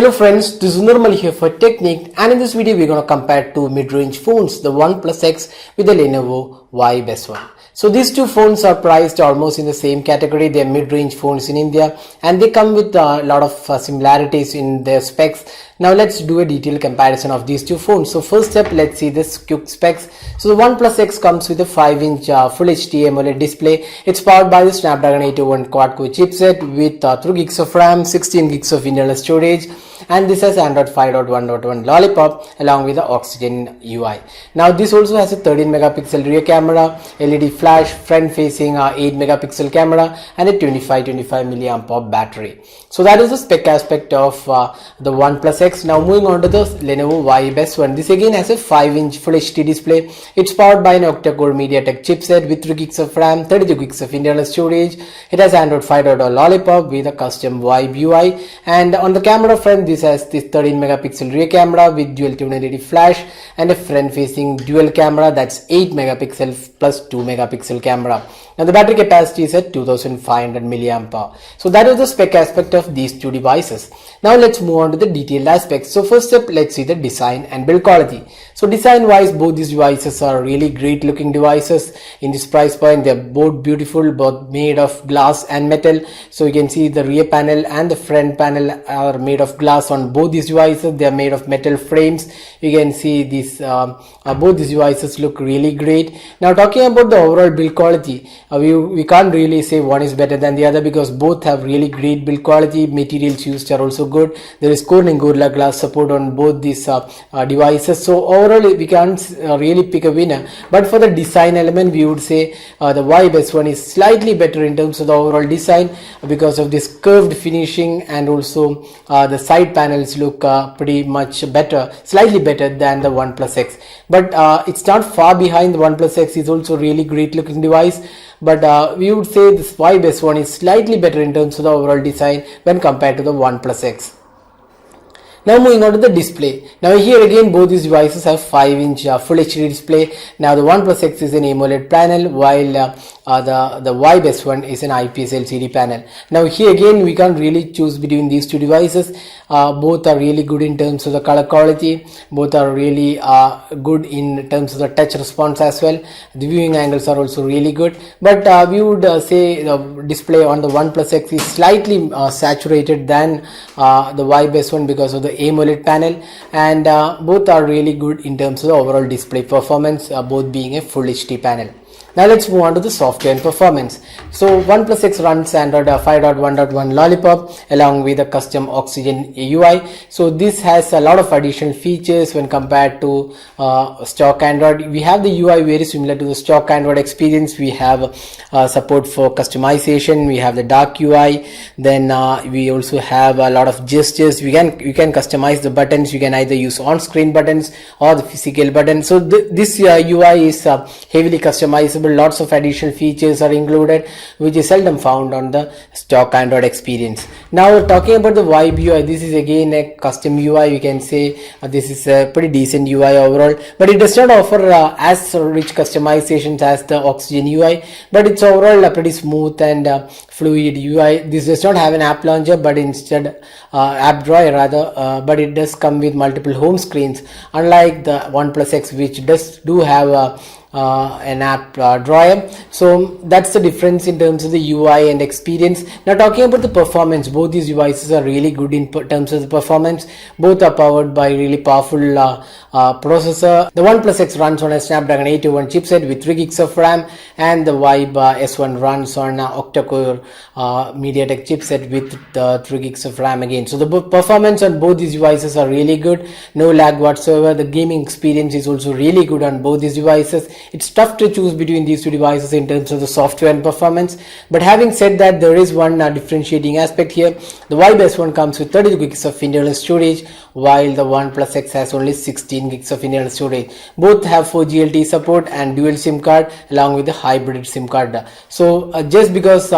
Hello friends, this is Nirmal here for Technique, and in this video we're going to compare two mid-range phones, the OnePlus X with the Lenovo Vibe S1. So these two phones are priced almost in the same category. They are mid-range phones in India and they come with a lot of similarities in their specs. Now let's do a detailed comparison of these two phones. So first step, let's see this quick specs. So the OnePlus X comes with a 5-inch Full HD AMOLED display. It's powered by the Snapdragon 801 quad-core chipset with 3 gigs of RAM, 16 gigs of internal storage, and this has Android 5.1.1 Lollipop along with the Oxygen UI. Now this also has a 13 megapixel rear camera, LED flash, front facing 8 megapixel camera, and a 25 milliamp hour battery. So that is the spec aspect of the OnePlus X. Now moving on to the Lenovo Vibe S1. This again has a 5-inch Full HD display. It's powered by an octa-core MediaTek chipset with 3 gigs of RAM, 32 gigs of internal storage. It has Android 5.0 Lollipop with a custom Vibe UI, and on the camera front, this has this 13 megapixel rear camera with dual 280 flash and a front facing dual camera that's 8 megapixel plus 2 megapixel camera. Now the battery capacity is at 2500 milliamp hour. So that is the spec aspect of these two devices. Now let's move on to the detailed aspects. So first step, let's see the design and build quality. So design wise, both these devices are really great looking devices. In this price point, they're both beautiful, both made of glass and metal. So you can see the rear panel and the front panel are made of glass on both these devices. They are made of metal frames. You can see these both these devices look really great. Now talking about the overall build quality, we can't really say one is better than the other because both have really great build quality. Materials used are also good. There is Corning Gorilla Glass support on both these devices. So overall we can't really pick a winner, but for the design element we would say the Vibe S1 is slightly better in terms of the overall design because of this curved finishing, and also the side panels look pretty much better, slightly better than the OnePlus X, but it's not far behind. The OnePlus X is also really great looking device, but we would say this Vibe S1 is slightly better in terms of the overall design when compared to the OnePlus X. Now moving on to the display. Now here again both these devices have 5-inch Full HD display. Now the OnePlus X is an AMOLED panel, while the Vibe S1 is an IPS LCD panel. Now here again we can't really choose between these two devices. Both are really good in terms of the color quality. Both are really good in terms of the touch response as well. The viewing angles are also really good, but we would say the display on the OnePlus X is slightly saturated than the Vibe S1 because of the AMOLED panel, and both are really good in terms of the overall display performance, both being a Full HD panel. Now let's move on to the software and performance. So OnePlus X runs Android 5.1.1 Lollipop along with a custom Oxygen UI. So this has a lot of additional features when compared to stock Android. We have the UI very similar to the stock Android experience. We have support for customization. We have the dark UI. Then we also have a lot of gestures. You can customize the buttons. You can either use on-screen buttons or the physical buttons. So this UI is heavily customizable. Lots of additional features are included, which is seldom found on the stock Android experience. Now talking about the Vibe UI, this is again a custom UI. You can say this is a pretty decent UI overall, but it does not offer as rich customizations as the Oxygen UI, but it's overall a pretty smooth and fluid UI. This does not have an app launcher, but instead app drawer rather, but it does come with multiple home screens, unlike the OnePlus X, which do have an app drawer. So that's the difference in terms of the UI and experience. Now talking about the performance, both these devices are really good in terms of the performance. Both are powered by really powerful processor. The OnePlus X runs on a Snapdragon 801 chipset with 3 gigs of RAM, and the Vibe S1 runs on octa-core MediaTek chipset with 3 gigs of RAM again. So the performance on both these devices are really good, no lag whatsoever. The gaming experience is also really good on both these devices. It's tough to choose between these two devices in terms of the software and performance, but having said that, there is one differentiating aspect here. The Vibe S1 comes with 32 gigs of internal storage, while the OnePlus X has only 16 gigs of internal storage. Both have 4G LTE support and dual SIM card along with the hybrid SIM card. So just because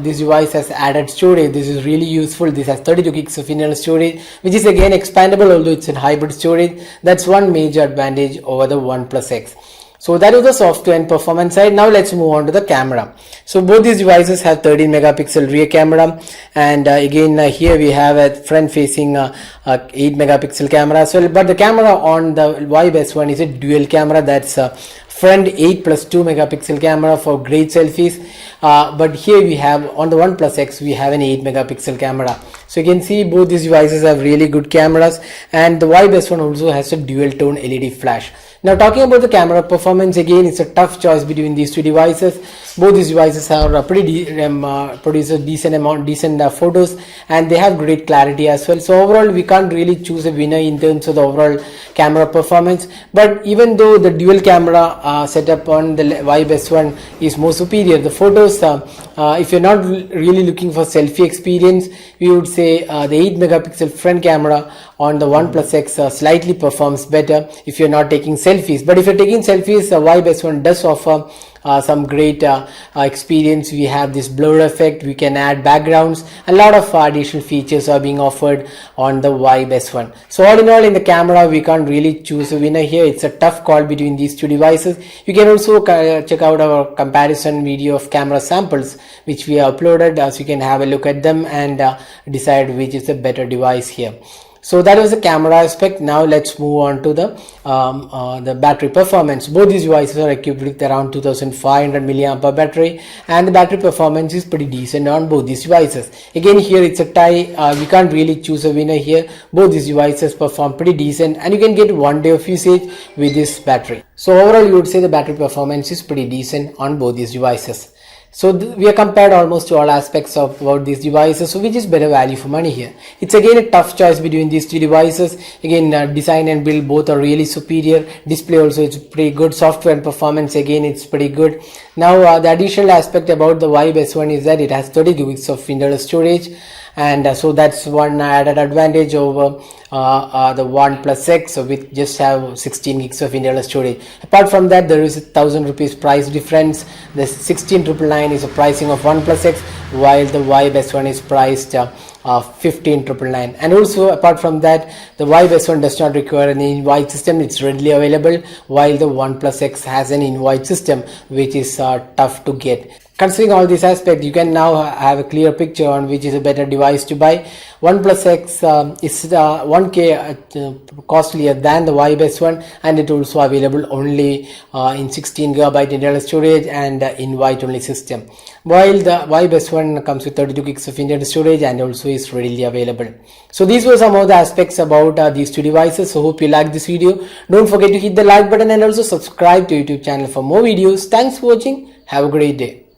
this device has added storage, this is really useful. This has 32 gigs of internal storage, which is again expandable, although it's in hybrid storage. That's one major advantage over the OnePlus X. So that was the software and performance side. Now let's move on to the camera. So both these devices have 13 megapixel rear camera, and again here we have a front facing 8 megapixel camera as well. But the camera on the Vibe S1 is a dual camera, that's front 8 plus 2 megapixel camera for great selfies. But here we have on the OnePlus X we have an 8 megapixel camera. So you can see both these devices have really good cameras, and the Vibe S1 also has a dual tone LED flash. Now talking about the camera performance, again it's a tough choice between these two devices. Both these devices are produce a decent photos, and they have great clarity as well. So overall we can't really choose a winner in terms of the overall camera performance. But even though the dual camera setup on the Vibe S1 is more superior, the photos, if you're not really looking for selfie experience, we would say the 8 megapixel front camera on the OnePlus X slightly performs better if you're not taking selfies. But if you're taking selfies, the Vibe S1 does offer some great experience. We have this blur effect, we can add backgrounds, a lot of additional features are being offered on the Vibe S1. So all in all, in the camera we can't really choose a winner here. It's a tough call between these two devices. You can also check out our comparison video of camera samples which we have uploaded, so you can have a look at them and decide which is a better device here. So that was the camera aspect. Now let's move on to the battery performance. Both these devices are equipped with around 2500 milliampere battery, and the battery performance is pretty decent on both these devices. Again here it's a tie, we can't really choose a winner here. Both these devices perform pretty decent, and you can get 1 day of usage with this battery. So overall you would say the battery performance is pretty decent on both these devices. So we have compared almost to all aspects of about these devices. So which is better value for money here? It's again a tough choice between these two devices. Again design and build both are really superior. Display also is pretty good. Software and performance again it's pretty good. Now the additional aspect about the Vibe S1 is that it has 30 gigs of internal storage, and so that's one added advantage over the OnePlus X, so we just have 16 gigs of internal storage. Apart from that, there is a 1000 rupees price difference. The 16999 is a pricing of OnePlus X, while the Vibe S1 is priced 15999. And also apart from that, the Vibe S1 does not require any invite system, it's readily available, while the OnePlus X has an invite system which is tough to get. Considering all these aspects, you can now have a clear picture on which is a better device to buy. OnePlus X is 1k costlier than the Vibe S1, and it also available only in 16 GB internal storage and invite only system, while the Vibe S1 comes with 32 gigs of internal storage and also is readily available. So these were some of the aspects about these two devices. So hope you liked this video. Don't forget to hit the like button and also subscribe to YouTube channel for more videos. Thanks for watching. Have a great day.